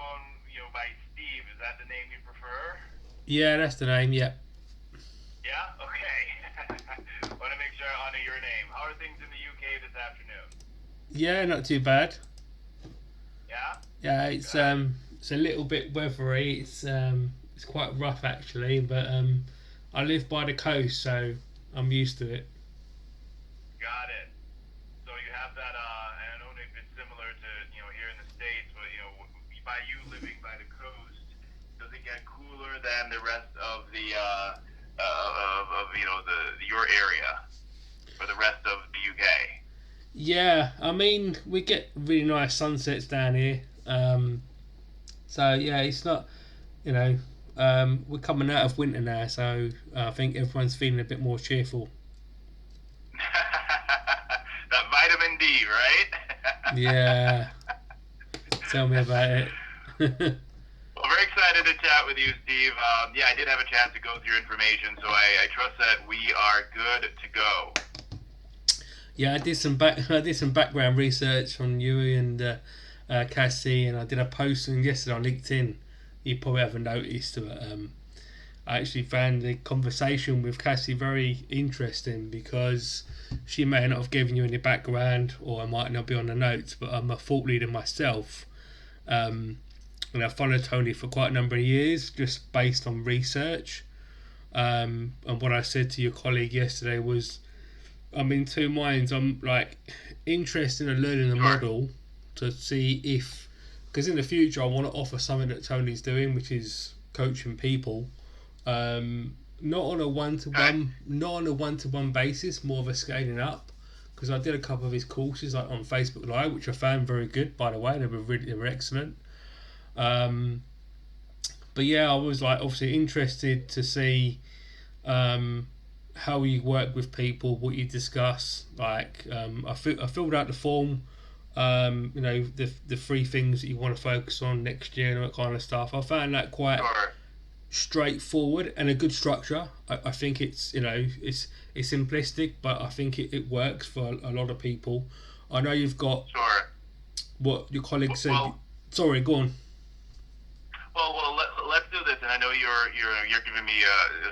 going, by Steve. Is that the name you prefer? Yeah, that's the name. Yeah. Yeah? Okay. Want to make sure I honor your name. How are things in the UK this afternoon? Yeah, not too bad. Yeah? Yeah, Good. it's a little bit weathery. It's quite rough actually, but I live by the coast, so I'm used to it. Got it. So you have that, and I don't know if it's similar to, here in the States, but, by you living by the coast, does it get cooler than the rest of your area or the rest of the UK? Yeah, I mean we get really nice sunsets down here. So yeah, it's not you know we're coming out of winter now, so I think everyone's feeling a bit more cheerful. That vitamin D, right? Yeah, tell me about it. Well, very excited to chat with you, Steve. Yeah, I did have a chance to go through your information, so I trust that we are good to go. Yeah, I did some background research on you and Cassie, and I did a post on yesterday on LinkedIn. You probably haven't noticed, but I actually found the conversation with Cassie very interesting because she may not have given you any background, or I might not be on the notes, but I'm a thought leader myself. Um, and I've followed Tony for quite a number of years, just based on research. And what I said to your colleague yesterday was, I'm in two minds. I'm like interested in learning the Sure. model to see if, because in the future I want to offer something that Tony's doing, which is coaching people, not on a one to Okay. one, not on a one to one basis, more of a scaling up. Because I did a couple of his courses like on Facebook Live, which I found very good, by the way. They were excellent. Um, but yeah, I was like obviously interested to see um, how you work with people, what you discuss. Like I filled out the form. The three things that you want to focus on next year and all that kind of stuff. I found that quite Sure. straightforward and a good structure. I think it's simplistic, but I think it works for a lot of people. I know you've got Sure. what your colleague said. Well, Sorry, go on. let's do this. And I know you're giving me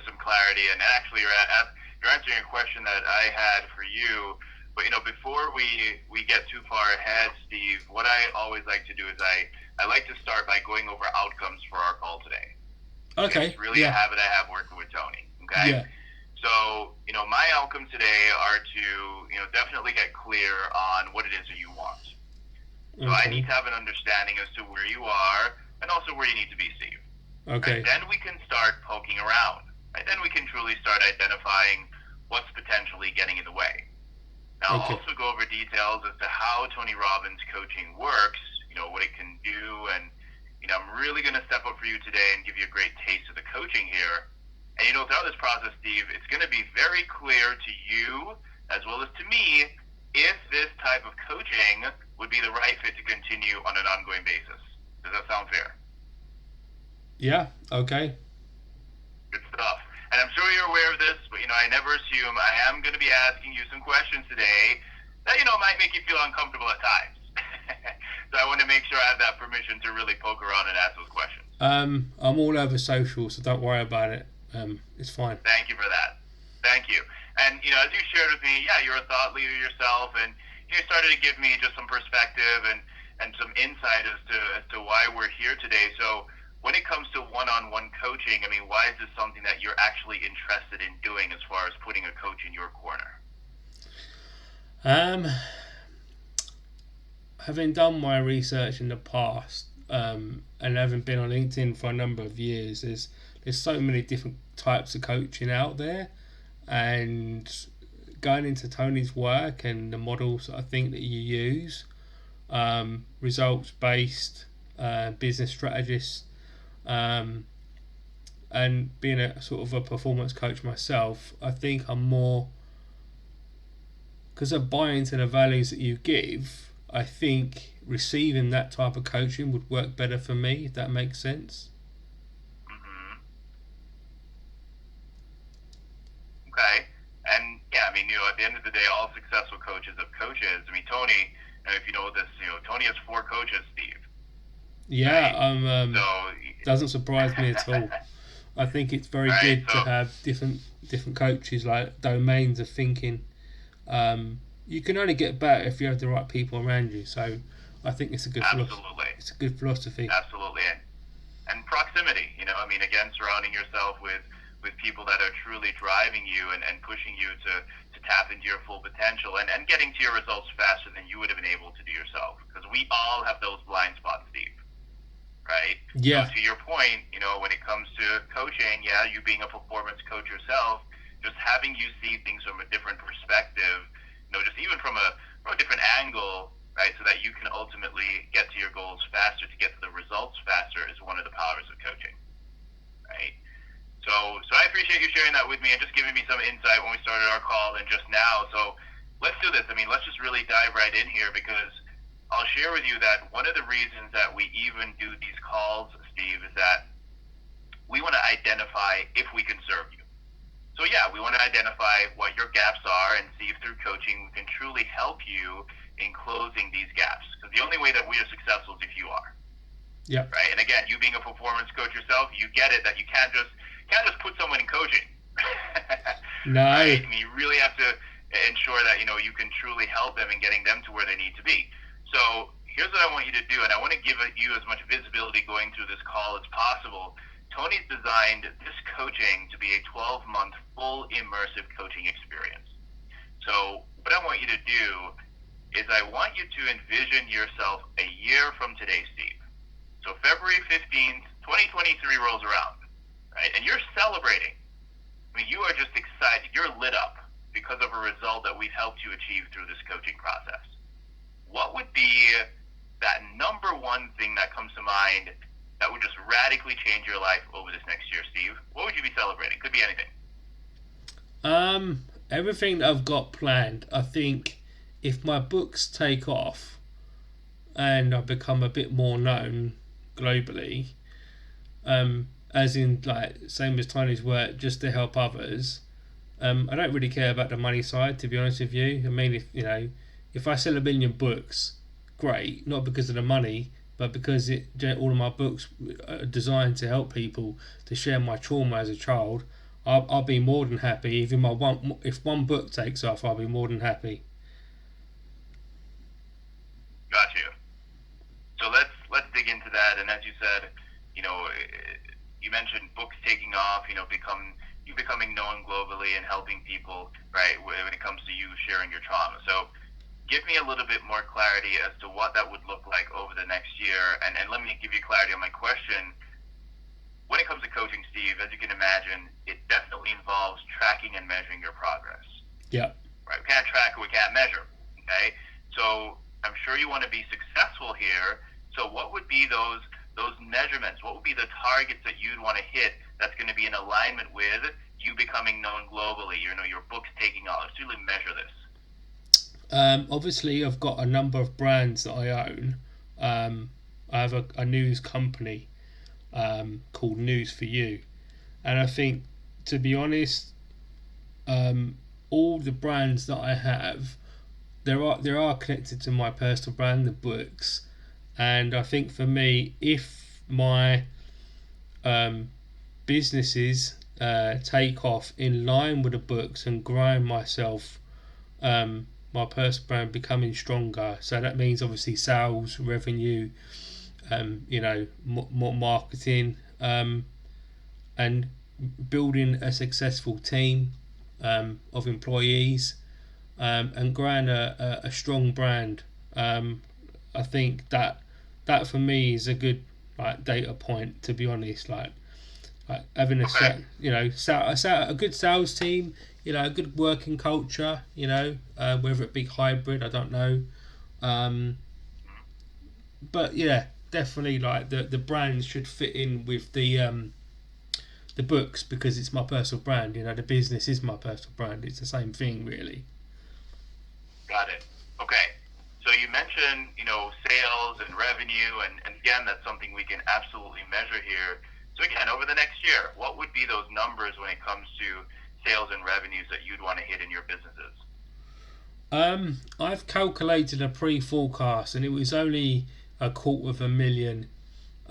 some clarity, and actually you're answering a question that I had for you. But before we get too far ahead, Steve, what I always like to do is I like to start by going over outcomes for our call today. Okay, Okay. it's really a Yeah. habit I have working with Tony. Okay, Yeah. so my outcomes today are to definitely get clear on what it is that you want. So I need Okay. to have an understanding as to where you are and also where you need to be, Steve. Right? Okay. Then we can start poking around. Right? Then we can truly start identifying what's potentially getting in the way. Now, I'll Okay. also go over details as to how Tony Robbins coaching works, what it can do, and I'm really going to step up for you today and give you a great taste of the coaching here. And throughout this process, Steve, it's going to be very clear to you as well as to me if this type of coaching would be the right fit to continue on an ongoing basis. Does that sound fair? Yeah. Okay. Good stuff. And I'm sure you're aware of this, but I never assume. I am going to be asking you some questions today that might make you feel uncomfortable at times. So I want to make sure I have that permission to really poke around and ask those questions. I'm all over social, so don't worry about it. It's fine. Thank you for that. Thank you. And as you shared with me, yeah, you're a thought leader yourself, and you started to give me just some perspective and some insight as to why we're here today. So when it comes to one-on-one coaching, I mean, why is this something that you're actually interested in doing as far as putting a coach in your corner? Um, having done my research in the past, and having been on LinkedIn for a number of years, there's so many different types of coaching out there, and going into Tony's work and the models I think that you use, results based, business strategist, um, and being a sort of a performance coach myself, I think I'm more because I buy into the values that you give. I think receiving that type of coaching would work better for me, if that makes sense. Mm-hmm. Okay. And yeah, I mean, at the end of the day, all successful coaches have coaches. I mean, Tony, if you know this, Tony has four coaches, Steve. Yeah, right? I'm. So, Doesn't surprise me at all. I think it's very right? good to So, have different coaches, like domains of thinking. You can only get better if you have the right people around you. So I think it's a good philosophy. absolutely, It's a good philosophy. absolutely, and proximity. I mean, again, surrounding yourself with people that are truly driving you and pushing you to tap into your full potential and getting to your results faster than you would have been able to do yourself. Because we all have those blind spots, Steve. Right? So Yeah, to your point, when it comes to coaching, yeah, you being a performance coach yourself, just having you see things from a different perspective, just even from a different angle, right? So that you can ultimately get to your goals faster, to get to the results faster, is one of the powers of coaching, right? So I appreciate you sharing that with me and just giving me some insight when we started our call and just now. So let's do this. I mean, let's just really dive right in here, because I'll share with you that one of the reasons that we even do these calls, Steve, is that we want to identify if we can serve you. So yeah, we want to identify what your gaps are and see if through coaching we can truly help you in closing these gaps. Because the only way that we are successful is if you are. yeah. Right? And again, you being a performance coach yourself, you get it that you can't just put someone in coaching. No, Right? I mean, you really have to ensure that you can truly help them in getting them to where they need to be. So here's what I want you to do, and I want to give you as much visibility going through this call as possible. Tony's designed this coaching to be a 12-month full immersive coaching experience. So what I want you to do is I want you to envision yourself a year from today, Steve. So February 15th, 2023 rolls around, right? And you're celebrating. I mean, you are just excited. You're lit up because of a result that we've helped you achieve through this coaching process. What would be that number one thing that comes to mind that would just radically change your life over this next year, Steve? What would you be celebrating? Could be anything. everything that I've got planned. I think if my books take off and I become a bit more known globally, as in like same as Tiny's work, just to help others. I don't really care about the money side, to be honest with you. I mean, if I sell 1 million books, great. Not because of the money, but because all of my books are designed to help people to share my trauma as a child. I'll be more than happy. Even if one book takes off, I'll be more than happy. Got you. So let's dig into that. And as you said, you mentioned books taking off. Becoming known globally and helping people, right? When it comes to you sharing your trauma. So give me a little bit more clarity as to what that would look like over the next year. And let me give you clarity on my question. When it comes to coaching, Steve, as you can imagine, it definitely involves tracking and measuring your progress. Yeah. Right? We can't track what we can't measure. Okay? So I'm sure you want to be successful here. So what would be those measurements? What would be the targets that you'd want to hit that's going to be in alignment with you becoming known globally? Your book's taking off. Let's really measure this. Obviously, I've got a number of brands that I own. I have a news company called News for You, and I think, to be honest, all the brands that I have, there are connected to my personal brand, the books, and I think for me, if my businesses take off in line with the books and growing myself, my personal brand becoming stronger. So that means obviously sales, revenue, more marketing, and building a successful team of employees, and growing a strong brand. I think that for me is a good data point, to be honest. Like having a good sales team, a good working culture, whether it be hybrid, I don't know. But yeah, definitely like the brand should fit in with the books, because it's my personal brand. The business is my personal brand. It's the same thing, really. Got it. Okay. So you mentioned, sales and revenue, and again, that's something we can absolutely measure here. So again, over the next year, what would be those numbers when it comes to sales and revenues that you'd want to hit in your businesses? I've calculated a pre-forecast, and it was only 250,000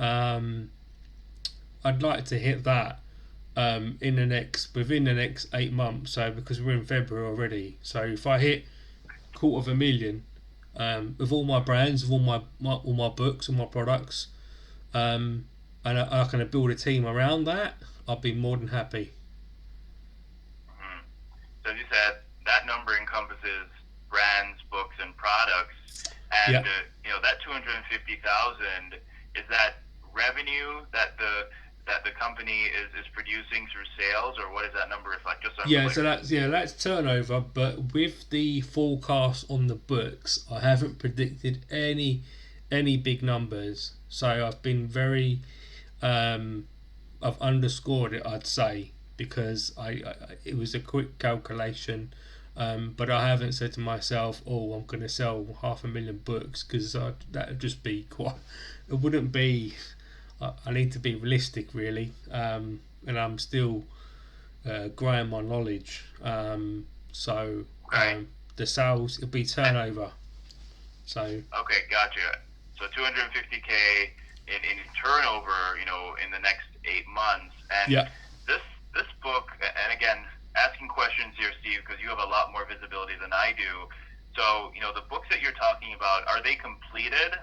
I'd like to hit that within the next 8 months. So because we're in February already, so if I hit 250,000 with all my brands, with all my books, all my products, and I can build a team around that, I'd be more than happy. Mm-hmm. So as you said, that number encompasses brands, books, and products. And that 250,000, is that revenue that the company is producing through sales, or what does that number reflect? Just so I'm that's turnover. But with the forecast on the books, I haven't predicted any big numbers. So I've been very, I've underscored it, I'd say, because I it was a quick calculation. But I haven't said to myself, "Oh, I'm going to sell 500,000 books," because that would just be quite. It wouldn't be. I need to be realistic, really, and I'm still growing my knowledge. So the sales, it'll be turnover. So okay, gotcha. So 250K in turnover, in the next 8 months, and this book, and again, asking questions here, Steve, because you have a lot more visibility than I do. So, the books that you're talking about, are they completed?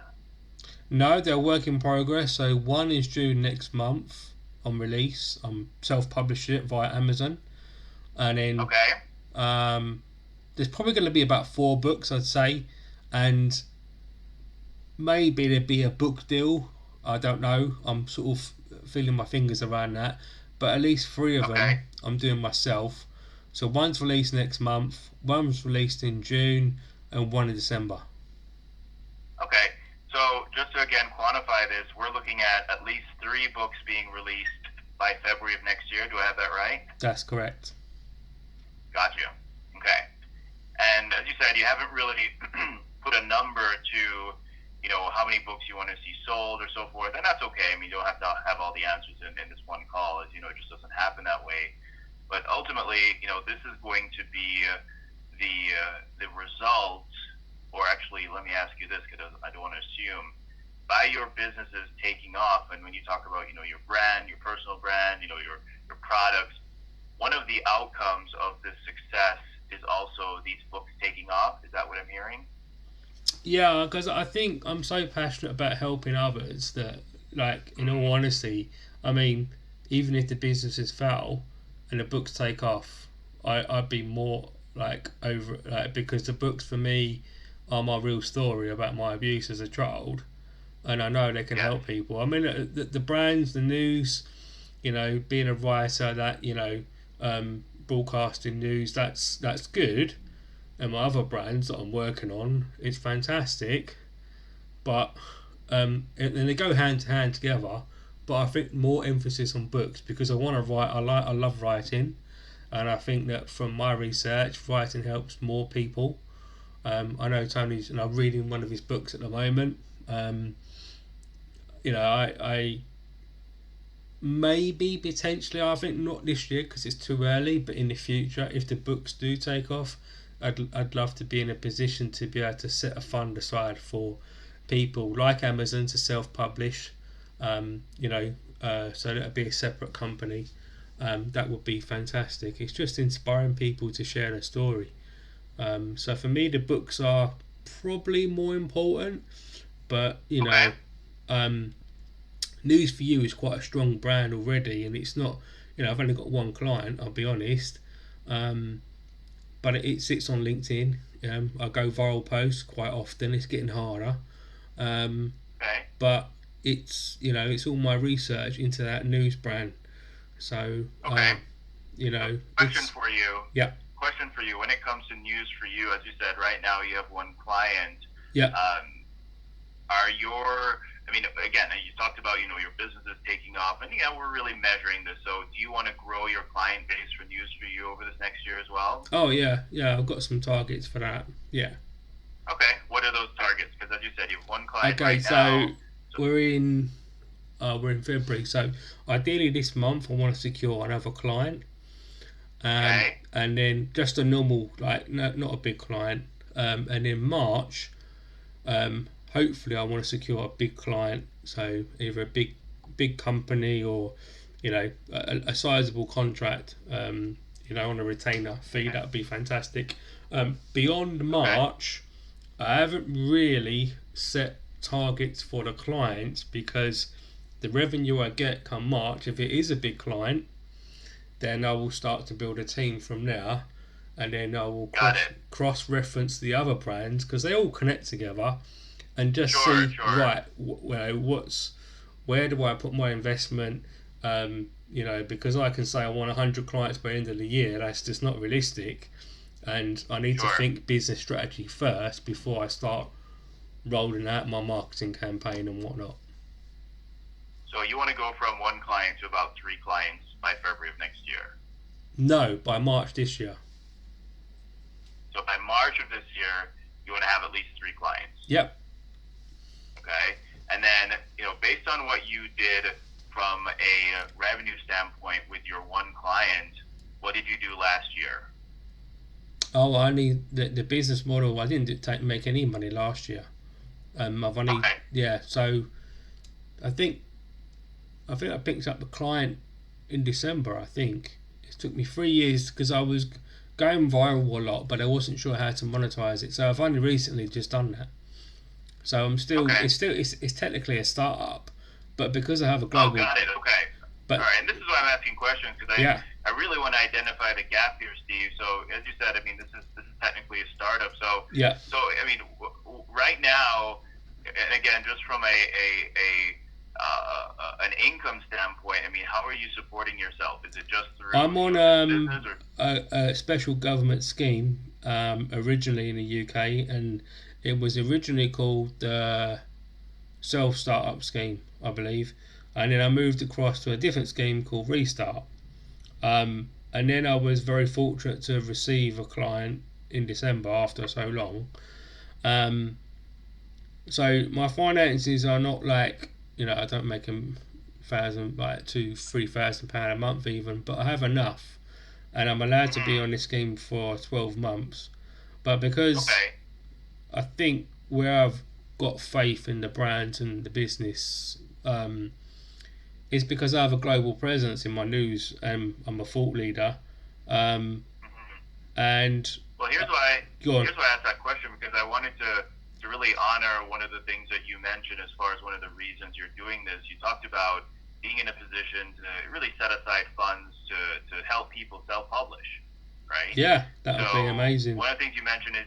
No, they're work in progress. So one is due next month on release. I'm self-publishing it via Amazon, and then there's probably going to be about 4 books, I'd say, and maybe there'd be a book deal. I don't know. I'm sort of feeling my fingers around that, but at least 3 of them I'm doing myself. So one's released next month, one's released in June, and one in December. Okay. So just to again quantify this, we're looking at least 3 books being released by February of next year. Do I have that right? That's correct. Gotcha. Okay. And as you said, you haven't really put a number to, how many books you want to see sold or so forth, and that's okay. I mean, you don't have to have all the answers in this one call, as you know, it just doesn't happen that way. But ultimately, this is going to be the result, or actually, let me ask you this, because I don't want to assume, by your businesses taking off, and when you talk about, your brand, your personal brand, your products, one of the outcomes of this success is also these books taking off. Is that what I'm hearing? Yeah, because I think I'm so passionate about helping others that, like, in all honesty, I mean, even if the businesses fail and the books take off, I'd be more because the books for me are my real story about my abuse as a child, and I know they can help people. I mean, the brands, the news, being a writer, that broadcasting news, that's good. And my other brands that I'm working on, it's fantastic, but and they go hand to hand together. But I think more emphasis on books, because I want to write. I love writing, and I think that from my research, writing helps more people. I know Tony's, and I'm reading one of his books at the moment. I maybe potentially, I think not this year because it's too early, but in the future, if the books do take off, I'd love to be in a position to be able to set a fund aside for people like Amazon to self-publish, so that it'd be a separate company. That would be fantastic. It's just inspiring people to share their story. So for me, the books are probably more important, but News for You is quite a strong brand already, and it's not, I've only got one client, I'll be honest. But it sits on LinkedIn. I go viral posts quite often. It's getting harder. But it's all my research into that news brand. So Question for you. Yeah. Question for you. When it comes to News for You, as you said, right now you have one client. Yeah. Again, you talked about, your business is taking off, and we're really measuring this. So do you want to grow your client base for News for You over this next year as well? Oh, yeah. I've got some targets for that. Yeah. Okay. What are those targets? Because as you said, you have one client now. We're in February. So ideally this month I want to secure another client. And then just a normal, not a big client. And in March, hopefully I want to secure a big client So either a big company or a sizable contract. On a retainer fee, that would be fantastic. Beyond Okay. March, I haven't really set targets for the clients because the revenue I get come March, if it is a big client, then I will start to build a team from there, and then I will Got it. cross reference the other brands because they all connect together, and just Sure, see sure. where do I put my investment. Because I can say I want 100 clients by the end of the year, that's just not realistic, and I need to Sure. think business strategy first before I start rolling out my marketing campaign and whatnot. So you want to go from one client to about 3 clients by February of next year. No, by March this year. So by March of this year, you want to have at least 3 clients. Yep. Okay. And then, based on what you did from a revenue standpoint with your one client, what did you do last year? Oh, I need the business model. I didn't make any money last year. I've only Okay. So I think I picked up a client in December. I think it took me 3 years because I was going viral a lot, but I wasn't sure how to monetize it. So I've only recently just done that. So I'm still Okay. it's technically a startup, but because I have a Oh, global. got it. Okay. All But right. And this is why I'm asking questions because yeah, I really want to identify the gap here, Steve. So as you said, I mean, this is technically a startup. So yeah. I mean, right now, and again, just from an income standpoint, I mean, how are you supporting yourself? Is it just through I'm on business or? a special government scheme originally in the UK, and it was originally called the Self Startup Scheme, I believe, and then I moved across to a different scheme called Restart. And then I was very fortunate to receive a client in December after so long. Um, so my finances are not like I don't make like £2,000-3,000 a month even, but I have enough, and I'm allowed to be Mhm. on this scheme for 12 months. But because Okay. I think where I've got faith in the brand and the business, is because I have a global presence in my news and I'm a thought leader. Um, Mhm. and Well, uh, go on. here's why I asked that question because I wanted to really honor one of the things that you mentioned as far as one of the reasons you're doing this. You talked about being in a position to really set aside funds to help people self-publish, right? Yeah, that would be So amazing. one of the things you mentioned is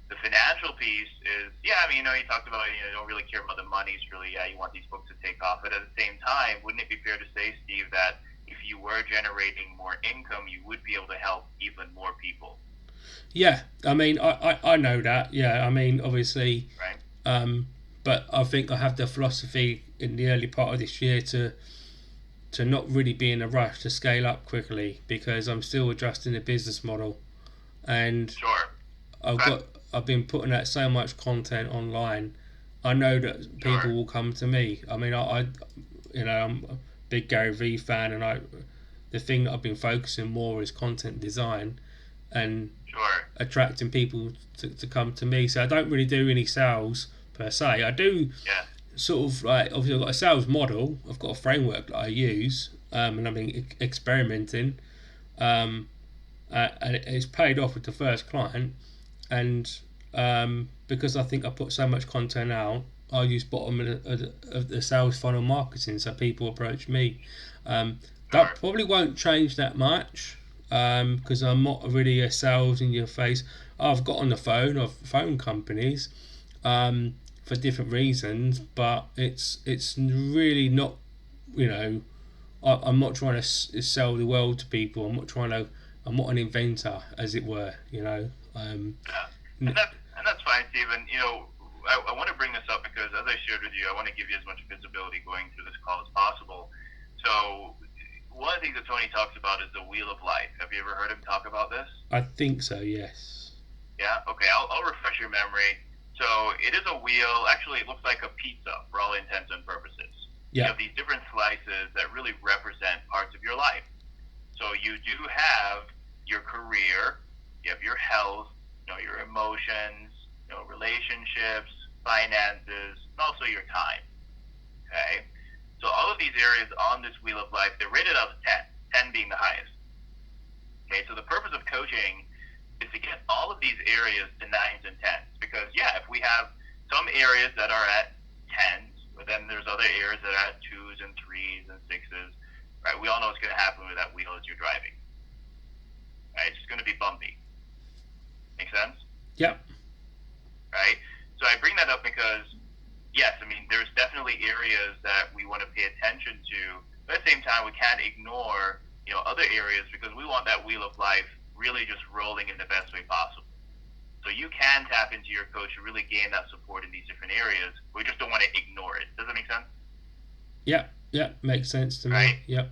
the financial piece is yeah. I mean, you talked about you don't really care about the money. It's really you want these books to take off. But at the same time, wouldn't it be fair to say, Steve, that if you were generating more income, you would be able to help even more people, Yeah, I mean, I know that. Yeah, I mean, obviously, right? um, but I think I have the philosophy in the early part of this year to not really be in a rush to scale up quickly because I'm still adjusting the business model, and Sure. I've Okay. got I've been putting out so much content online. I know that people Sure. will come to me. I mean, I'm a big Gary Vee fan, and the thing that I've been focusing more is content design and Sure. attracting people to come to me. So I don't really do any sales per se. I do Yeah. sort of like obviously I've got a sales model. I've got a framework that I use, and I've been experimenting, um, and it's paid off with the first client. And because I think I put so much content out, I use bottom of the sales funnel marketing, so people approach me. That Sure. probably won't change that much because I'm not really a sales in your face. I've got on the phone of phone companies for different reasons, but it's really not. You know, I'm not trying to sell the world to people. I'm not an inventor, as it were. Yeah. And that's fine, Stephen. I want to bring this up because, as I shared with you, I want to give you as much visibility going through this call as possible. So, one of the things that Tony talks about is the wheel of life. Have you ever heard him talk about this? I think so. Yes. Yeah. Okay. I'll refresh your memory. So, it is a wheel. Actually, it looks like a pizza for all intents and purposes. You Yeah. have these different slices that really represent parts of your life. So, you do have your career, you have your health, your emotions, relationships, finances, and also your time. Okay? So all of these areas on this wheel of life, they're rated out of 10, 10 being the highest. Okay, so the purpose of coaching is to get all of these areas to 9s and 10s. Because, yeah, if we have some areas that are at 10s, but then there's other areas that are at 2s and 3s and 6s, right? We all know what's going to happen with that wheel as you're driving. Right? It's just going to be bumpy. Make sense? Yep. Right? So I bring that up because, yes, I mean, there's definitely areas that we want to pay attention to, but at the same time, we can't ignore, other areas because we want that wheel of life really just rolling in the best way possible. So you can tap into your coach to really gain that support in these different areas. We just don't want to ignore it. Does that make sense? Yeah, makes sense to me. Right? Yep.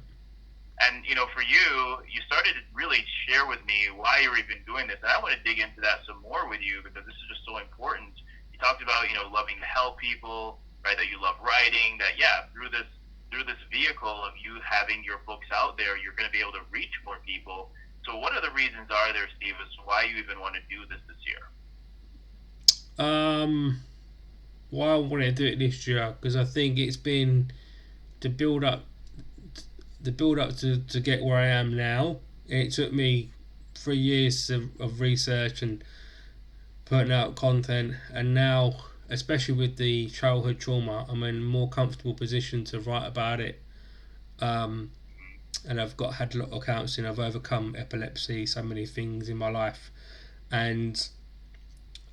And, for you started to really share with me why you're even doing this. And I want to dig into that some more with you because this is just so important. You talked about, loving to help people, right? That you love writing, that, through this vehicle of you having your books out there, you're going to be able to reach more people. So what are the reasons are there, Steve, as to why you even want to do this year? Why I want to do it this year, because I think it's been the build up to get where I am now. It took me 3 years of research and putting out content, and now, especially with the childhood trauma, I'm in a more comfortable position to write about it. And I've had a lot of counselling. I've overcome epilepsy, so many things in my life, and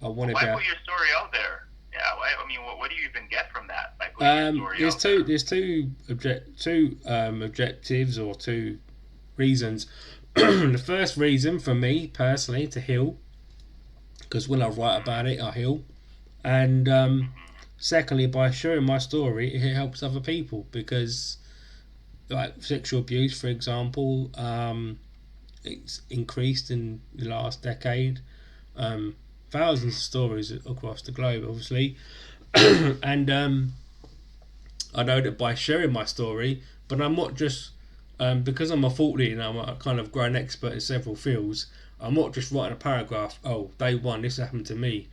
I want to. Why put your story out there? Yeah, I mean, what do you even get from that by putting your story out there? There's two objectives or two reasons. The first reason for me personally to heal, because when I write about it, I heal, and secondly, by sharing my story, it helps other people because, like sexual abuse, for example, it's increased in the last decade. Thousands of stories across the globe, obviously, and I know that by sharing my story, but I'm not just because I'm a thought leader and I'm a kind of grown expert in several fields. I'm not just writing a paragraph. Oh, day one, this happened to me.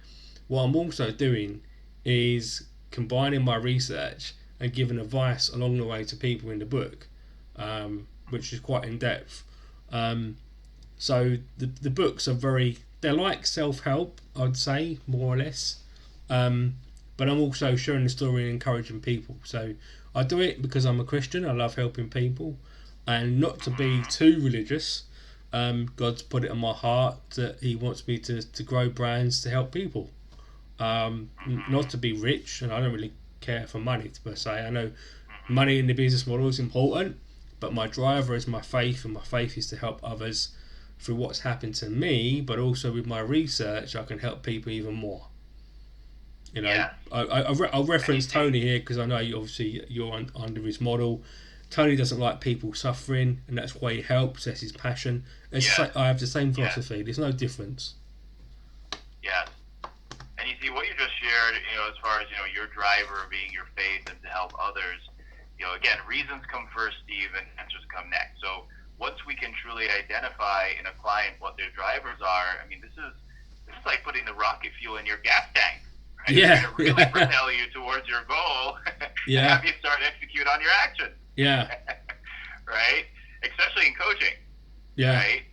What I'm also doing is combining my research and giving advice along the way to people in the book, which is quite in depth. So the books are they're like self-help, I'd say, more or less. But I'm also sharing the story and encouraging people. So I do it because I'm a Christian. I love helping people, and not to be too religious. God's put it in my heart that He wants me to grow brands to help people. Not to be rich, and I don't really care for money per se. I know money in the business model is important, but my driver is my faith, and my faith is to help others through what's happened to me, but also with my research, I can help people even more. I'll reference Tony here because I know you're under his model. Tony doesn't like people suffering, and that's why he helps. That's his passion. I have the same philosophy. There's no difference. Yeah. And you see what you just shared, as far as, your driver being your faith and to help others, again, reasons come first, Steve, and answers come next. So once we can truly identify in a client what their drivers are, I mean, this is like putting the rocket fuel in your gas tank. Right? Yeah. It's going to really propel you towards your goal and have you start execute on your action. Yeah. Right? Especially in coaching. Yeah. Right?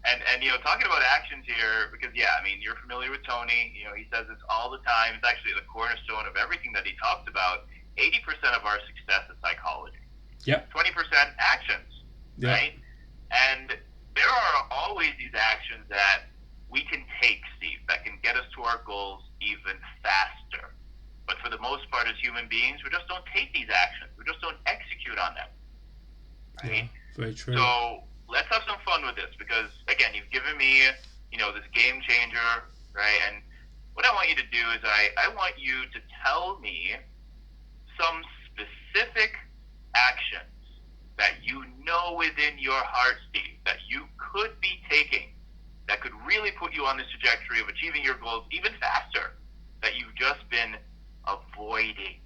And talking about actions here, because, I mean, you're familiar with Tony. He says this all the time. It's actually the cornerstone of everything that he talks about. 80% of our success is psychology. Yep. 20% actions. Yep. Right? And there are always these actions that we can take, Steve, that can get us to our goals even faster. But for the most part, as human beings, we just don't take these actions. We just don't execute on them. Right? Yeah, very true. So let's have some fun with this because, again, you've given me, this game changer, right? And what I want you to do is I want you to tell me some specific actions that within your heart, Steve, that you could be taking that could really put you on this trajectory of achieving your goals even faster that you've just been avoiding.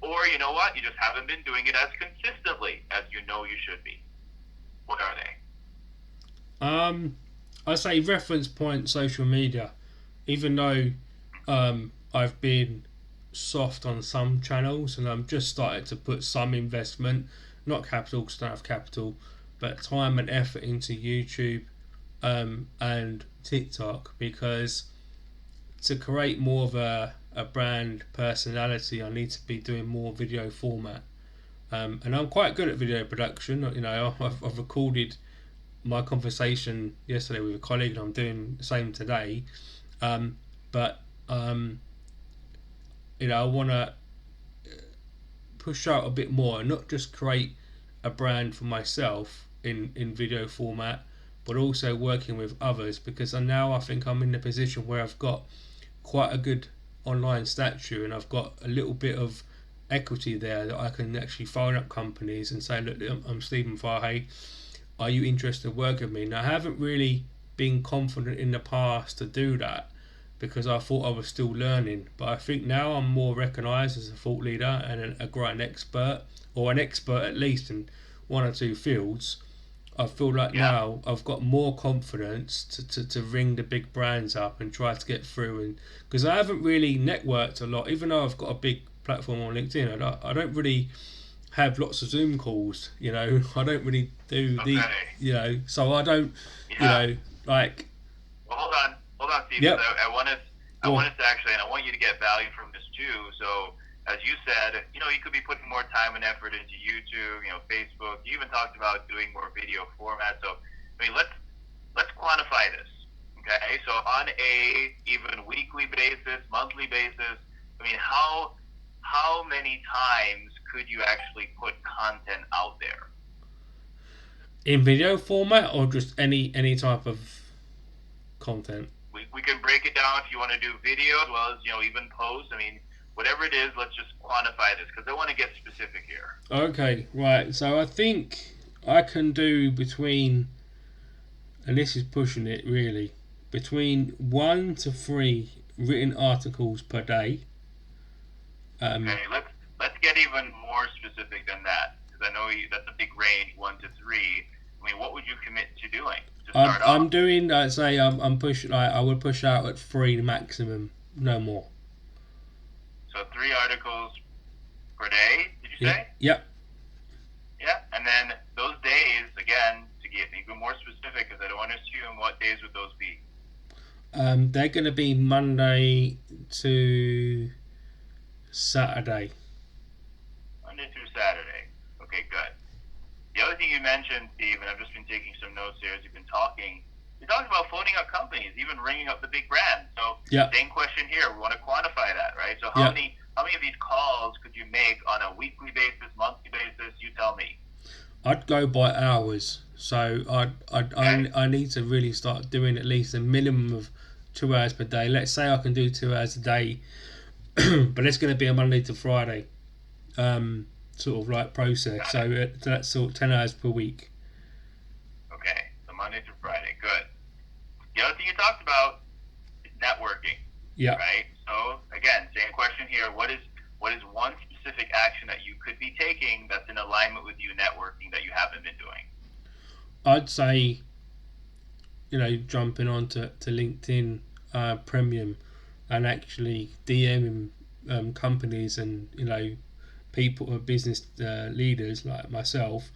Or, you know what, you just haven't been doing it as consistently as you know you should be. What are they? I say reference point social media. Even though I've been soft on some channels, and I'm just started to put some investment, not capital because I don't have capital, but time and effort into YouTube and TikTok, because to create more of a brand personality, I need to be doing more video format. And I'm quite good at video production. You know, I've recorded my conversation yesterday with a colleague, and I'm doing the same today. But you know, I want to push out a bit more and not just create a brand for myself in video format, but also working with others, because I think I'm in the position where I've got quite a good online stature, and I've got a little bit of equity there that I can actually phone up companies and say, look, I'm Stephen Fahey, are you interested in working with me? Now, I haven't really been confident in the past to do that because I thought I was still learning, but I think now I'm more recognised as a thought leader and a great expert, or an expert at least in one or two fields. I feel like now I've got more confidence to ring the big brands up and try to get through, and because I haven't really networked a lot, even though I've got a big platform on LinkedIn, I don't really have lots of Zoom calls, you know. I don't really do the, you know, so I don't, you know, like. Well, hold on, Steve. Yep. I want us to actually, and I want you to get value from this too. So, as you said, you know, you could be putting more time and effort into YouTube, you know, Facebook. You even talked about doing more video format. So, I mean, let's quantify this. Okay, so on a even weekly basis, monthly basis, I mean, how many times could you actually put content out there? In video format or just any type of content? We can break it down if you want to do video as well as, you know, even post. I mean, whatever it is, let's just quantify this because I want to get specific here. Okay, right. So I think I can do between, and this is pushing it really, between 1 to 3 written articles per day. Okay, let's get even more specific than that, because I know that's a big range, 1 to 3. I mean, what would you commit to doing to start off? I'm doing, say, I'm pushing. I would push out at 3 maximum, no more. So 3 articles per day, did you say? Yep. Yeah, and then those days, again, to get even more specific, because I don't want to assume, what days would those be? They're going to be Monday to Saturday. Monday through Saturday. Okay, good. The other thing you mentioned, Steve, and I've just been taking some notes here as you've been talking, you talked about phoning up companies, even ringing up the big brands. So, same question here. We want to quantify that, right? So, how many of these calls could you make on a weekly basis, monthly basis? You tell me. I'd go by hours. So, I need to really start doing at least a minimum of 2 hours per day. Let's say I can do 2 hours a day, but it's going to be a Monday to Friday sort of like process. So that's sort of 10 hours per week. Okay, so Monday through Friday, good. The other thing you talked about is networking. Yeah. Right. So again, same question here. What is one specific action that you could be taking that's in alignment with you networking that you haven't been doing? I'd say, you know, jumping onto LinkedIn Premium and actually DMing companies and, you know, people or business leaders like myself.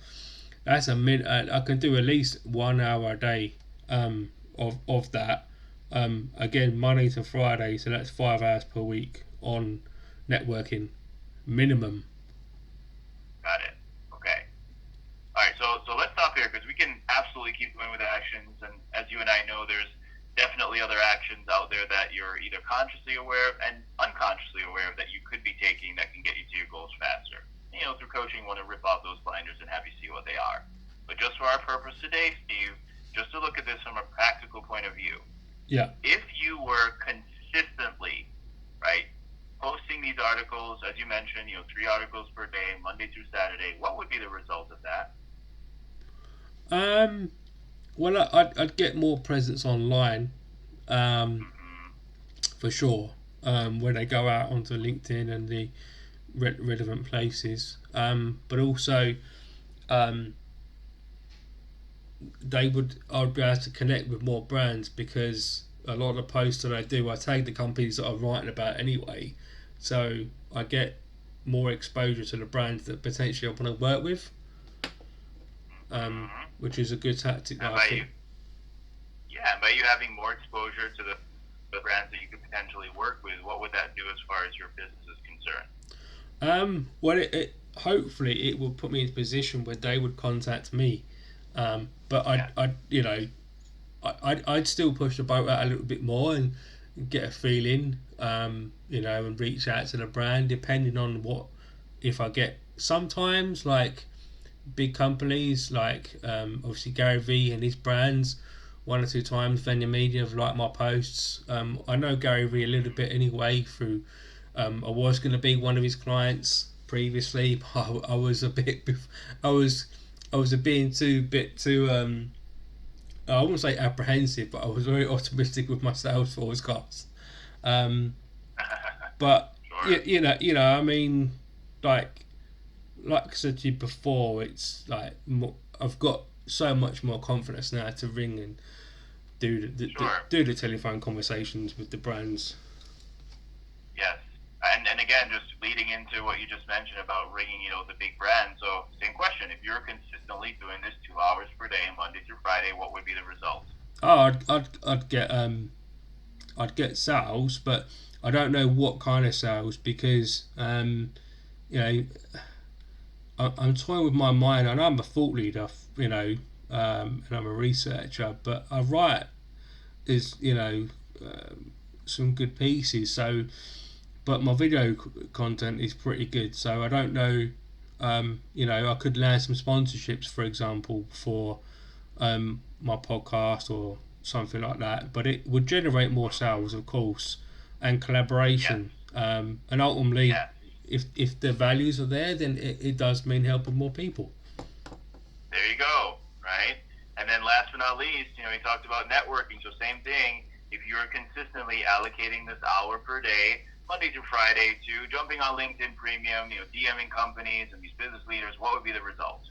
That's I can do at least 1 hour a day of that. Again, Monday to Friday, so that's 5 hours per week on networking minimum. Got it. Okay. All right. So let's stop here because we can absolutely keep going with actions. And as you and I know, there's definitely other actions out there that you're either consciously aware of and unconsciously aware of that you could be taking that can get you to your goals faster. You know, through coaching, want to rip off those blinders and have you see what they are. But just for our purpose today, Steve, just to look at this from a practical point of view. Yeah. If you were consistently, right, posting these articles, as you mentioned, you know, 3 articles per day, Monday through Saturday, what would be the result of that? Well, I'd get more presence online, for sure. When they go out onto LinkedIn and the relevant places, but also, I'd be able to connect with more brands because a lot of the posts that I do, I tag the companies that I'm writing about anyway. so I get more exposure to the brands that potentially I want to work with, which is a good tactic that I think. And by you having more exposure to the brands that you could potentially work with, what would that do as far as your business is concerned? Well, it hopefully it will put me in a position where they would contact me, but I'd still push the boat out a little bit more and get a feeling, and reach out to the brand depending on what. If I get sometimes like big companies like obviously Gary Vee and his brands, 1 or 2 times Venya Media have liked my posts. I know Gary Vee a little bit anyway through. I was going to be one of his clients previously, but I was a bit. I was a bit too. I wouldn't say apprehensive, but I was very optimistic with my sales forecast. But Sure. I mean, like I said to you before, it's like I've got so much more confidence now to ring and do the telephone conversations with the brands. Yes, and again, just leading into what you just mentioned about ringing, the big brands. So same question: if you're consistently doing this 2 hours per day, Monday through Friday, what would be the result? Oh, I'd get sales, but I don't know what kind of sales because I'm toying with my mind. I know I'm a thought leader, and I'm a researcher, but I write some good pieces. So, but my video content is pretty good. So I don't know. I could land some sponsorships, for example, for my podcast or something like that. But it would generate more sales, of course, and collaboration. And ultimately, if the values are there, then it does mean helping more people. There you go, right? And then last but not least, we talked about networking. So same thing. If you're consistently allocating this hour per day, Monday through Friday, to jumping on LinkedIn Premium, DMing companies and these business leaders, what would be the result?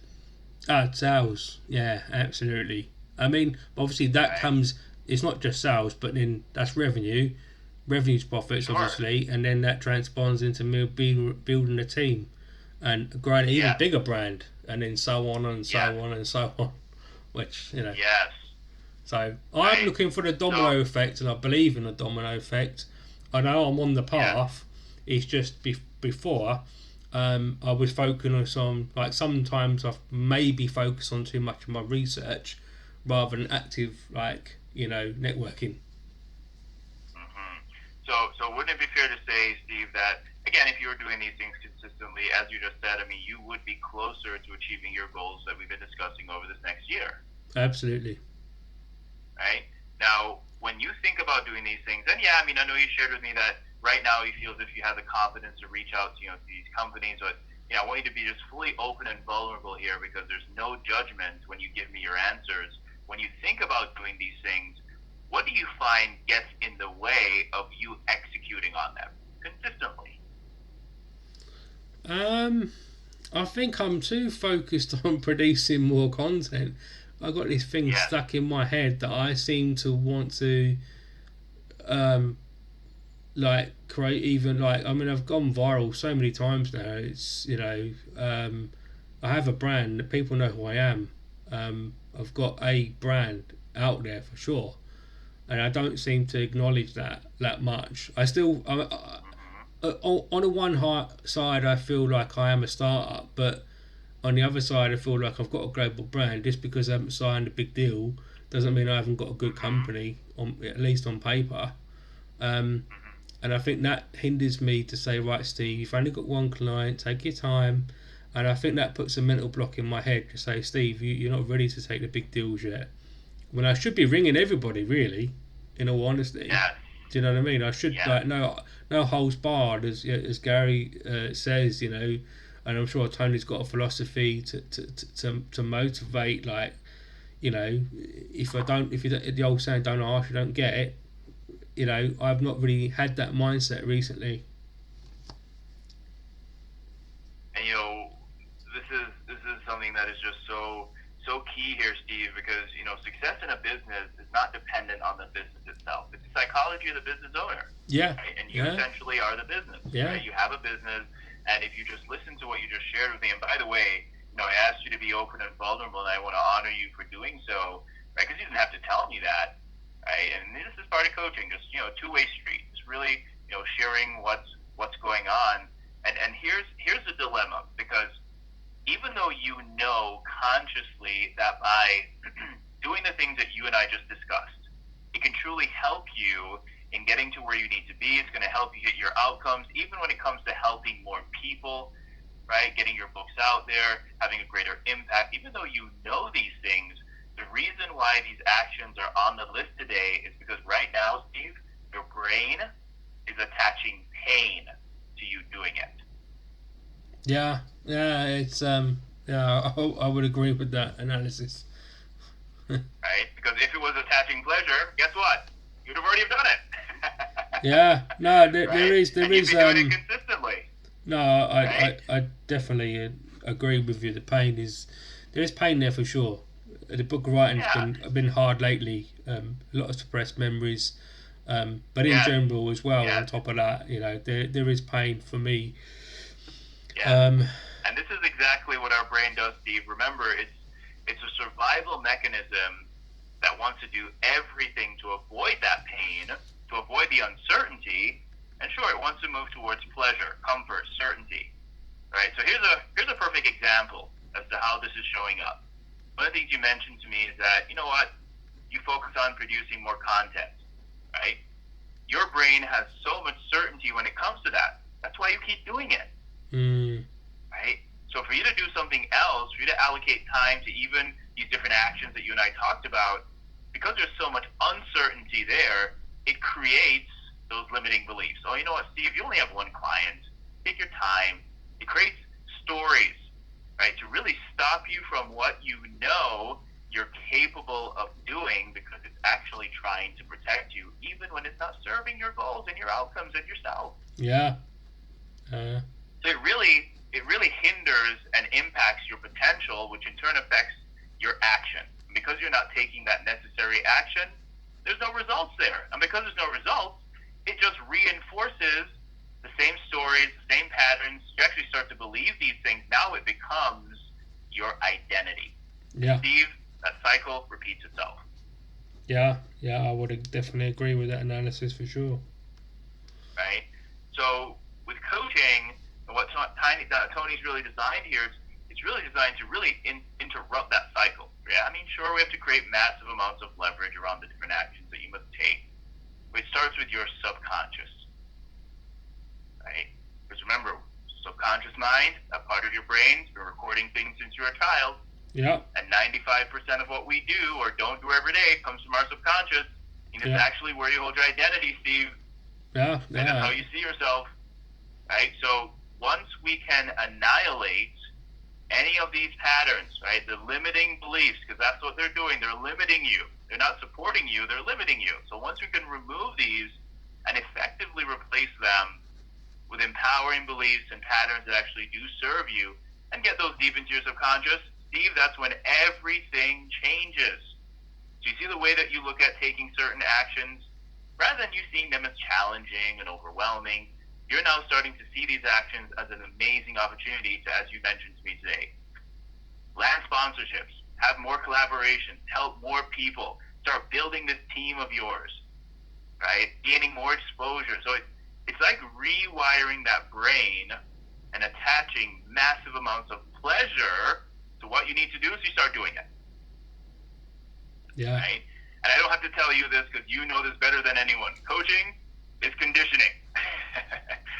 Sales. Yeah, absolutely. I mean, obviously that comes. It's not just sales, but then that's revenue. Revenue's profits, obviously, and then that transpires into building a team and growing an even bigger brand, and then so on and so on and so on. Which Yes. So I'm looking for the domino effect, and I believe in the domino effect. I know I'm on the path. It's just before I was focusing on, like, sometimes I've maybe focused on too much of my research rather than active, networking. So wouldn't it be fair to say, Steve, that, again, if you were doing these things consistently, as you just said, you would be closer to achieving your goals that we've been discussing over this next year? Absolutely. Right? Now, when you think about doing these things, and I know you shared with me that right now you feel as if you have the confidence to reach out to, these companies, but, I want you to be just fully open and vulnerable here, because there's no judgment when you give me your answers. When you think about doing these things, what do you find gets in the way of you executing on them consistently? I think I'm too focused on producing more content. I've got this thing stuck in my head that I seem to want to create, even I've gone viral so many times now. It's I have a brand that people know who I am. I've got a brand out there for sure, and I don't seem to acknowledge that much. I still on the one side I feel like I am a startup, but on the other side I feel like I've got a global brand. Just because I haven't signed a big deal doesn't mean I haven't got a good company, at least on paper. And I think that hinders me to say, right, Steve, you've only got one client, take your time. And I think that puts a mental block in my head to say, Steve, you're not ready to take the big deals yet. When I should be ringing everybody, really, in all honesty. Yes. Do you know what I mean? I should, no holds barred, as Gary says, and I'm sure Tony's got a philosophy to motivate, if the old saying, don't ask, you don't get it. I've not really had that mindset recently. And this is something that is just so so key here, Steve, because, success in a business is not dependent on the business itself. It's the psychology of the business owner. Yeah. Right? And you essentially are the business. Yeah. Right? You have a business, and if you just listen to what you just shared with me, and by the way, I asked you to be open and vulnerable, and I want to honor you for doing so, right? Because you didn't have to tell me that, right? And this is part of coaching, just, a two-way street. Just really, sharing what's going on. And here's the dilemma, because even though you know consciously that by doing the things that you and I just discussed, it can truly help you in getting to where you need to be. It's going to help you get your outcomes, even when it comes to helping more people, right? Getting your books out there, having a greater impact. Even though you know these things, the reason why these actions are on the list today is because right now, Steve, your brain is attaching pain to you doing it. Yeah, it's I would agree with that analysis. Right? Because if it was attaching pleasure, guess what? You'd have already done it. Yeah, no, there right? is and you'd be doing it consistently. No, I definitely agree with you. There is pain there for sure. The book writing's been hard lately. A lot of suppressed memories, but in general as well. On top of that, there is pain for me. Yeah. And this is exactly what our brain does, Steve. Remember, it's a survival mechanism that wants to do everything to avoid that pain, to avoid the uncertainty, and sure, it wants to move towards pleasure, comfort, certainty. Right? So here's a perfect example as to how this is showing up. One of the things you mentioned to me is that, you know what, you focus on producing more content, right? Your brain has so much certainty when it comes to that. That's why you keep doing it. Right? So for you to do something else, for you to allocate time to even these different actions that you and I talked about, because there's so much uncertainty there, it creates those limiting beliefs. Oh, you know what, Steve, you only have one client. Take your time. It creates stories, right, to really stop you from what you know you're capable of doing, because it's actually trying to protect you, even when it's not serving your goals and your outcomes and yourself. Yeah. So it really hinders and impacts your potential, which in turn affects your action. And because you're not taking that necessary action, there's no results there. And because there's no results, it just reinforces the same stories, the same patterns. You actually start to believe these things. Now it becomes your identity. Yeah. Steve, that cycle repeats itself. Yeah, I would definitely agree with that analysis for sure. Right? So with coaching, and what Tony's really designed here, it's really designed to really interrupt that cycle. Yeah, I mean, sure, we have to create massive amounts of leverage around the different actions that you must take. But it starts with your subconscious, right? Because remember, subconscious mind, that part of your brain, has been recording things since you were a child. Yeah. And 95% of what we do or don't do every day comes from our subconscious. And it's actually where you hold your identity, Steve. Yeah. And that's how you see yourself, right? So once we can annihilate any of these patterns, right, the limiting beliefs, because that's what they're doing. They're limiting you. They're not supporting you. They're limiting you. So once we can remove these and effectively replace them with empowering beliefs and patterns that actually do serve you and get those deep into your subconscious, Steve, that's when everything changes. So you see the way that you look at taking certain actions, rather than you seeing them as challenging and overwhelming, you're now starting to see these actions as an amazing opportunity to, as you mentioned to me today, land sponsorships, have more collaborations, help more people, start building this team of yours, right? Gaining more exposure. So it's like rewiring that brain and attaching massive amounts of pleasure to what you need to do, so you start doing it. Yeah. Right? And I don't have to tell you this because you know this better than anyone. Coaching is conditioning.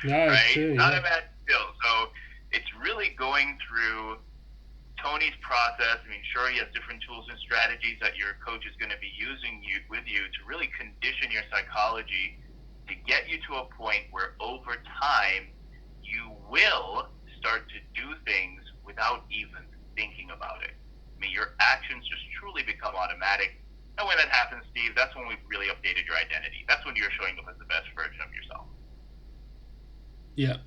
No, right? it's true, Not a bad skill. So it's really going through Tony's process. I mean, sure, he has different tools and strategies that your coach is going to be using with you to really condition your psychology to get you to a point where over time you will start to do things without even thinking about it. I mean, your actions just truly become automatic. And when that happens, Steve, that's when we've really updated your identity. That's when you're showing up as the best version of yourself. Yeah.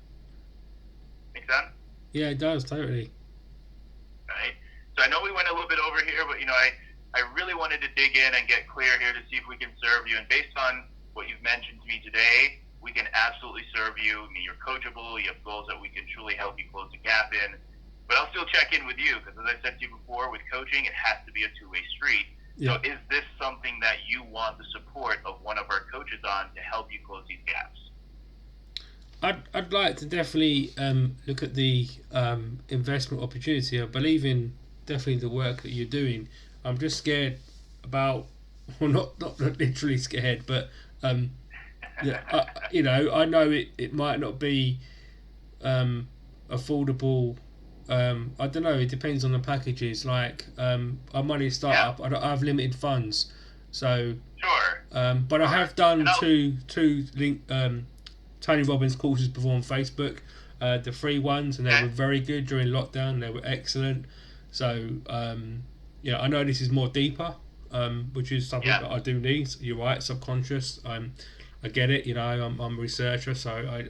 Make sense? Yeah, it does, totally. Right? So I know we went a little bit over here here, but I really wanted to dig in and get clear here to see if we can serve you. And based on what you've mentioned to me today, we can absolutely serve you. I mean, you're coachable. You have goals that we can truly help you close the gap in. But I'll still check in with you because, as I said to you before, with coaching, it has to be a two-way street. Yeah. So is this something that you want the support of one of our coaches on to help you close these gaps? I'd like to definitely look at the investment opportunity. I believe in definitely the work that you're doing. I'm just scared about, well, not literally scared, but yeah, I know it might not be affordable. I don't know. It depends on the packages. Like I'm only a startup. Yeah. I have limited funds, so sure. But I have done two Tony Robbins courses before on Facebook, the free ones, and they were very good during lockdown. They were excellent. So I know this is more deeper, which is something that I do need. You're right, subconscious. I get it. I'm a researcher, so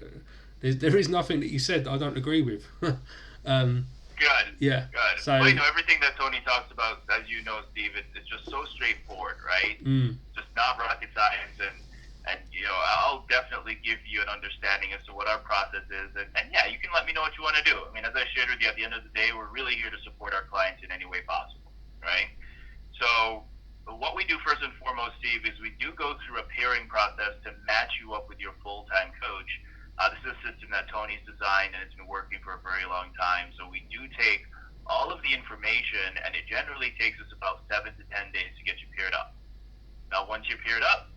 there is nothing that you said that I don't agree with. Good. Yeah. Good. So well, everything that Tony talks about, as you know, Steve, it's just so straightforward, right? Just not rocket science, and I'll definitely give you an understanding as to what our process is, and yeah, you can let me know what you want to do. I mean, as I shared with you, at the end of the day, we're really here to support our clients in any way possible, right? So what we do first and foremost, Steve, is we do go through a pairing process to match you up with your full-time coach. This is a system that Tony's designed, and it's been working for a very long time. So we do take all of the information, and it generally takes us about 7 to 10 days to get you paired up. Now, once you're paired up,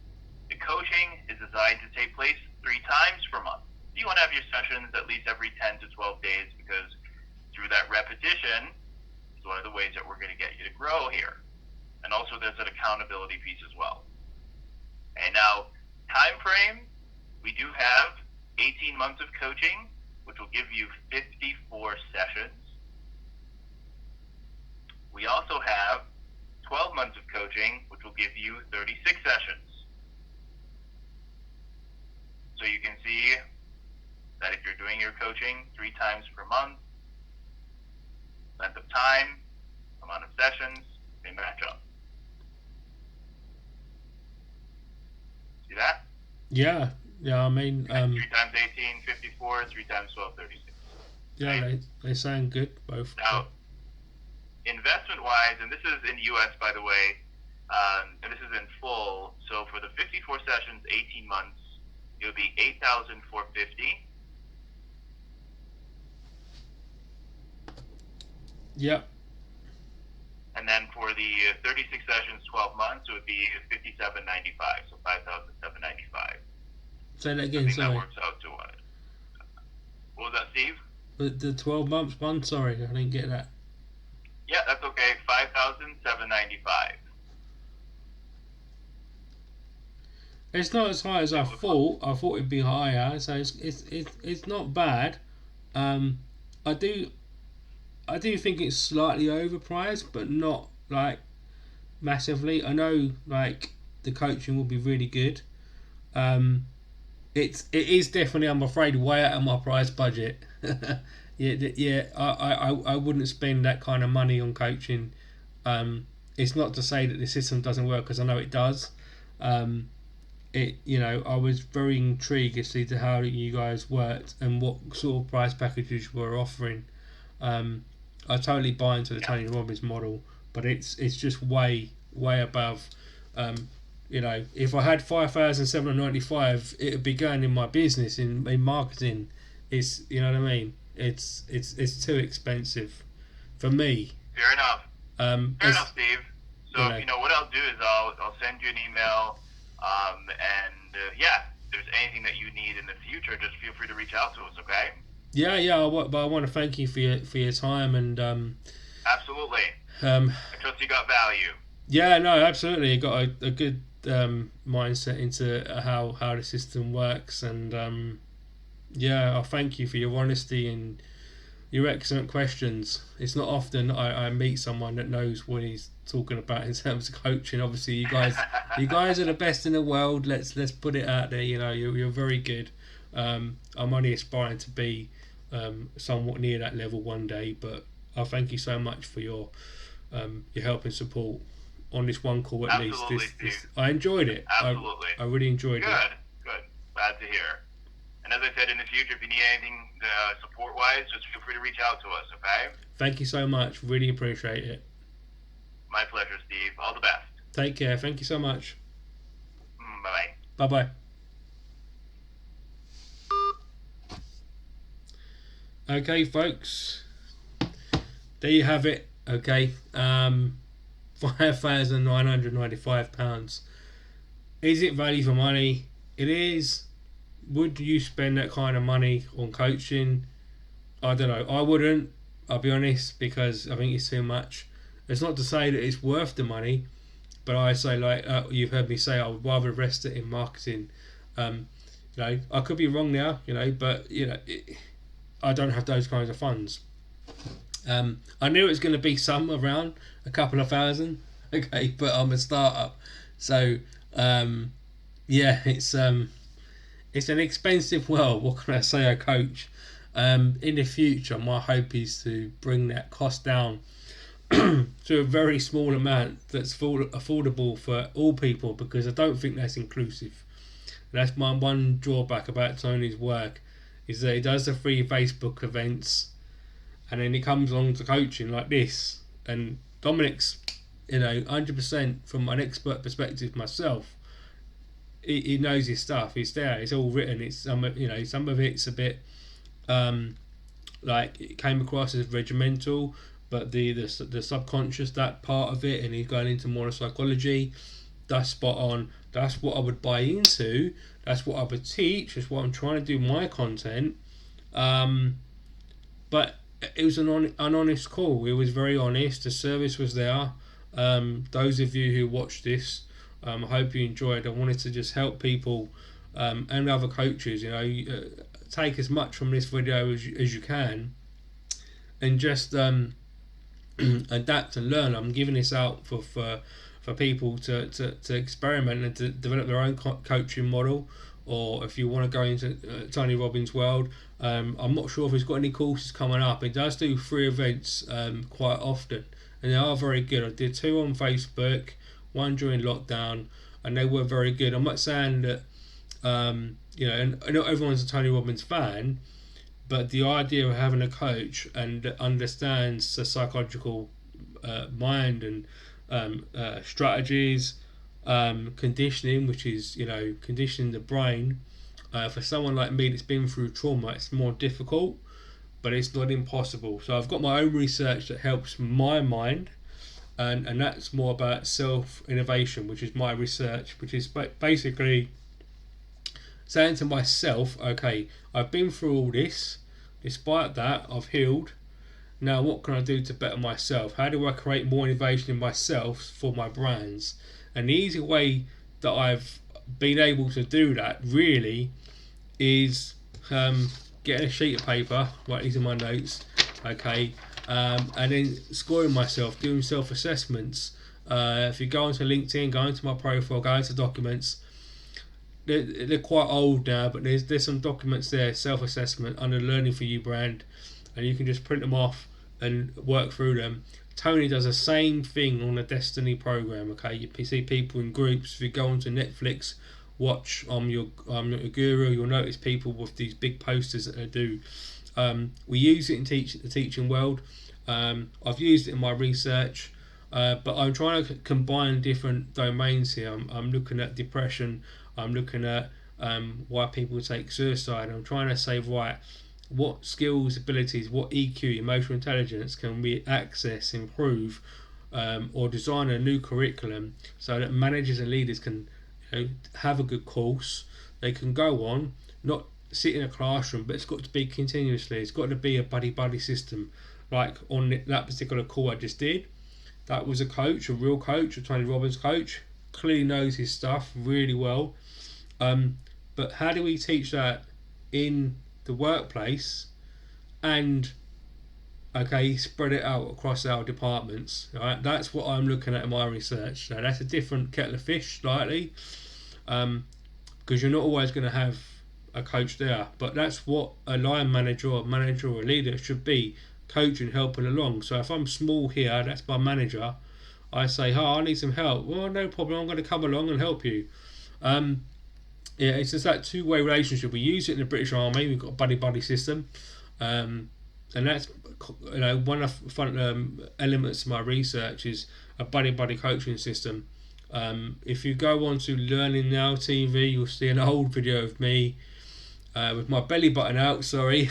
the coaching is designed to take place 3 times per month. You want to have your sessions at least every 10 to 12 days because through that repetition is one of the ways that we're going to get you to grow here. And also there's an accountability piece as well. And now, time frame, we do have 18 months of coaching, which will give you 54 sessions. We also have 12 months of coaching, which will give you 36 sessions. So you can see that if you're doing your coaching 3 times per month, length of time, amount of sessions, they match up. See that? Yeah. I mean, 3 times 18, 54, 3 times 12, 36. Yeah, right? they sound good, both. Now, investment-wise, and this is in the U.S., by the way, and this is in full. So for the 54 sessions, 18 months, it would be $8,450. Yep. And then for the 36 sessions, 12 months, it would be $5,795. So $5,795. Say that again. I think Sorry. that works out to what? What was that, Steve? The 12 months one. Sorry, I didn't get that. Yeah, that's okay. $5,795. It's not as high as I thought. I thought it'd be higher, so it's not bad. I do think it's slightly overpriced, but not like massively. I know like the coaching will be really good. It is definitely, I'm afraid, way out of my price budget. I wouldn't spend that kind of money on coaching. It's not to say that the system doesn't work, because I know it does. I was very intrigued as to how you guys worked and what sort of price packages you were offering. I totally buy into the Tony Robbins model, but it's just way above. If I had $5,795, it would be going in my business in marketing. It's what I mean. It's too expensive for me. Fair enough. Fair enough, Steve. So what I'll do is I'll send you an email. If there's anything that you need in the future, just feel free to reach out to us, okay? But I want to thank you for your time and absolutely. I trust you got value. Yeah, no, absolutely. You got a good mindset into how the system works, and I thank you for your honesty and your excellent questions. It's not often I meet someone that knows what he's talking about in terms of coaching. Obviously, you guys are the best in the world. Let's put it out there. You're very good. I'm only aspiring to be somewhat near that level one day. But I thank you so much for your your help and support on this one call at least. Absolutely, I enjoyed it. Absolutely. I really enjoyed it. Good. Glad to hear. And as I said, in the future, if you need anything support-wise, just feel free to reach out to us, okay? Thank you so much. Really appreciate it. My pleasure, Steve. All the best. Take care. Thank you so much. Bye-bye. Bye-bye. Okay, folks. There you have it. Okay. £5,995. Is it value for money? It is. Would you spend that kind of money on coaching? I don't know. I wouldn't. I'll be honest, because I think it's too much. It's not to say that it's worth the money, but I say, like you've heard me say, I would rather invest it in marketing. I could be wrong now, but I don't have those kinds of funds. I knew it was going to be some around a couple of thousand, okay, but I'm a startup, so it's an expensive world. What can I say? I coach. In the future, my hope is to bring that cost down to a very small amount that's affordable for all people, because I don't think that's inclusive. That's my one drawback about Tony's work, is that he does the free Facebook events, and then he comes along to coaching like this. And Dominic's, 100% from an expert perspective myself, he knows his stuff. It's there. It's all written. It's some of it's a bit like it came across as regimental, but the subconscious, that part of it, and he's going into more psychology. That's spot on. That's what I would buy into. That's what I would teach. That's what I'm trying to do my content. But it was an honest call. It was very honest. The service was there. Those of you who watched this, I hope you enjoyed. I wanted to just help people and other coaches. Take as much from this video as you can, and just adapt and learn. I'm giving this out for people to experiment and to develop their own coaching model. Or if you want to go into Tony Robbins' world, I'm not sure if he's got any courses coming up. He does do free events quite often, and they are very good. I did 2 on Facebook, 1 during lockdown, and they were very good. I'm not saying that and not everyone's a Tony Robbins fan, but the idea of having a coach and understands the psychological mind and strategies, conditioning, which is conditioning the brain. For someone like me that's been through trauma, it's more difficult, but it's not impossible. So I've got my own research that helps my mind, and that's more about self-innovation, which is my research, which is basically saying to myself, okay, I've been through all this. Despite that, I've healed. Now, what can I do to better myself? How do I create more innovation in myself for my brands? And the easy way that I've been able to do that really is getting a sheet of paper, right, these are my notes, okay, and then scoring myself, doing self-assessments. If you go onto LinkedIn, go into my profile, go into documents, they're quite old now, but there's some documents there, self-assessment under Learning for You brand, and you can just print them off and work through them. Tony does the same thing on the Destiny program. Okay, you see people in groups. If you go onto Netflix, watch your Guru, you'll notice people with these big posters that they do. We use it in the teaching world. I've used it in my research, but I'm trying to combine different domains here. I'm looking at depression. I'm looking at why people take suicide. I'm trying to say, right, what skills, abilities, what EQ, emotional intelligence can we access, improve, or design a new curriculum so that managers and leaders can have a good course. They can go on, not sit in a classroom, but it's got to be continuously. It's got to be a buddy system. Like on that particular call I just did, that was a coach, a real coach, a Tony Robbins coach, clearly knows his stuff really well. But how do we teach that in the workplace and spread it out across our departments? Right, that's what I'm looking at in my research. So that's a different kettle of fish slightly, because you're not always going to have a coach there, but that's what a line manager or a leader should be. coaching, helping along. So if I'm small here, that's my manager. I say, "Oh, I need some help." Well, no problem. I'm going to come along and help you. Yeah, it's just that two-way relationship. We use it in the British Army. We've got a buddy-buddy system, and that's one of the fun elements of my research is a buddy-buddy coaching system. If you go on to Learning Now TV, you'll see an old video of me with my belly button out. Sorry,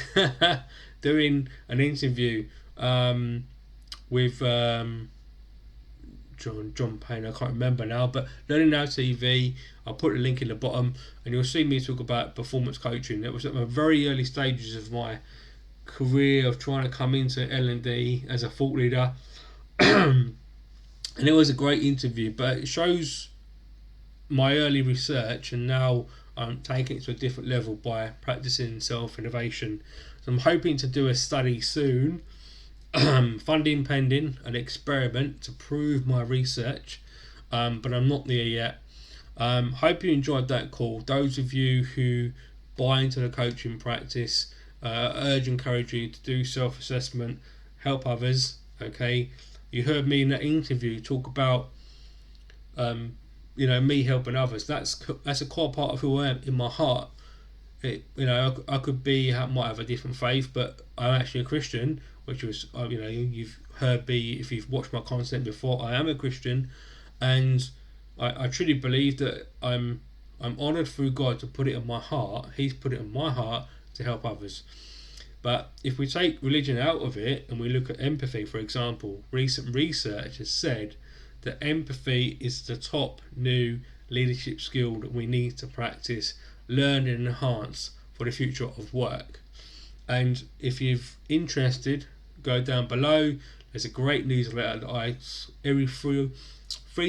doing an interview with John Payne, I can't remember now, but Learning Now TV, I'll put a link in the bottom, and you'll see me talk about performance coaching. It was at my very early stages of my career of trying to come into L&D as a thought leader, and it was a great interview, but it shows my early research, and now I'm taking it to a different level by practicing self-innovation. So I'm hoping to do a study soon, funding pending, an experiment to prove my research, but I'm not there yet. Hope you enjoyed that call. Those of you who buy into the coaching practice, encourage you to do self-assessment, help others. Okay, you heard me in that interview talk about me helping others. That's a core part of who I am in my heart. I could might have a different faith, but I'm actually a Christian, which was you've heard me if you've watched my content before. I am a Christian, and I truly believe that I'm honoured through God to put it in my heart. He's put it in my heart to help others. But if we take religion out of it and we look at empathy, for example, recent research has said that empathy is the top new leadership skill that we need to practice, learn and enhance for the future of work. And if you're interested, go down below. There's a great newsletter that every 3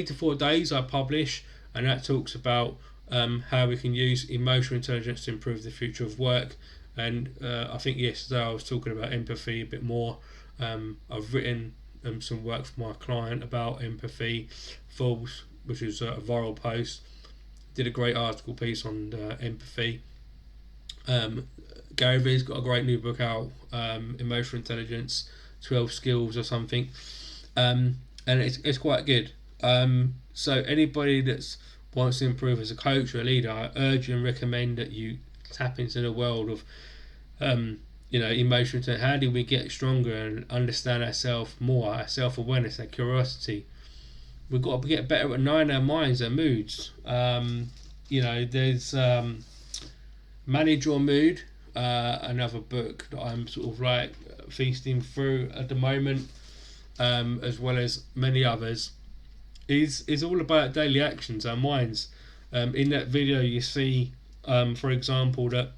to 4 days I publish, and that talks about how we can use emotional intelligence to improve the future of work. And I think yesterday I was talking about empathy a bit more. I've written some work for my client about empathy, which is a viral post. Did a great article piece on empathy. Gary Vee's got a great new book out, Emotional Intelligence, 12 Skills or something, and it's quite good. So anybody that wants to improve as a coach or a leader, I urge and recommend that you tap into the world of emotional intelligence. How do we get stronger and understand ourselves more, our self-awareness, our curiosity? We've got to get better at knowing our minds, our moods. There's Manage Your Mood, another book that I'm sort of like feasting through at the moment, as well as many others, is all about daily actions, our minds. In that video you see, for example, that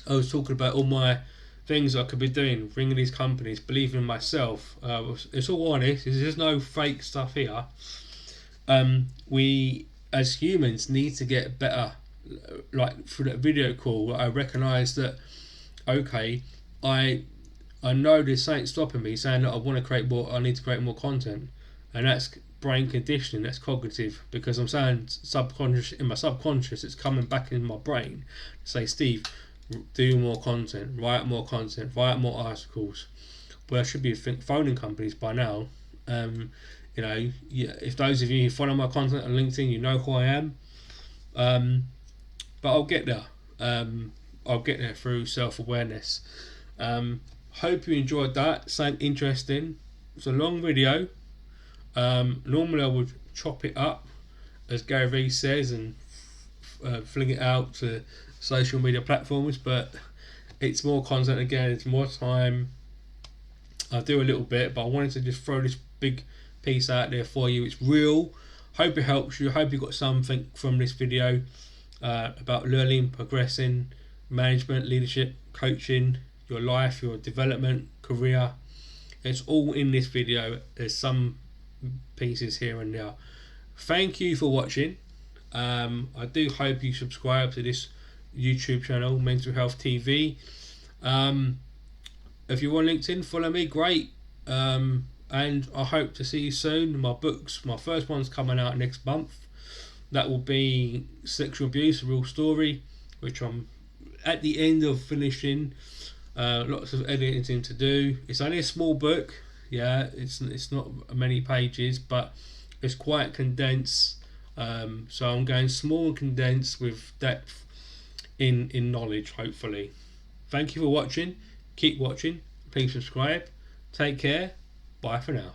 I was talking about all my things I could be doing, ringing these companies, believing in myself. It's all honest, there's no fake stuff here. We as humans need to get better. Like through that video call, I recognised that okay, I know this ain't stopping me saying that I need to create more content, and that's brain conditioning, that's cognitive, because I'm saying in my subconscious it's coming back in my brain to say, Steve, do more content, write more articles. Well, I should be phoning companies by now. If those of you who follow my content on LinkedIn, you know who I am. But I'll get there. I'll get there through self-awareness. Hope you enjoyed that. Something interesting. It's a long video. Normally I would chop it up, as Gary Vee says, and fling it out to social media platforms, but it's more content again, it's more time. I'll do a little bit, but I wanted to just throw this big piece out there for you. It's real. Hope it helps you. Hope you got something from this video about learning, progressing, management, leadership, coaching, your life, your development, career. It's all in this video. There's some pieces here and there. Thank you for watching. I do hope you subscribe to this YouTube channel, Mental Health TV. If you're on LinkedIn, follow me, great. And I hope to see you soon. My first one's coming out next month. That will be Sexual Abuse, a Real Story, which I'm at the end of finishing. Lots of editing to do. It's only a small book. Yeah, it's not many pages, but it's quite condensed. So I'm going small and condensed with depth in knowledge, hopefully. Thank you for watching. Keep watching. Please subscribe. Take care. Bye for now.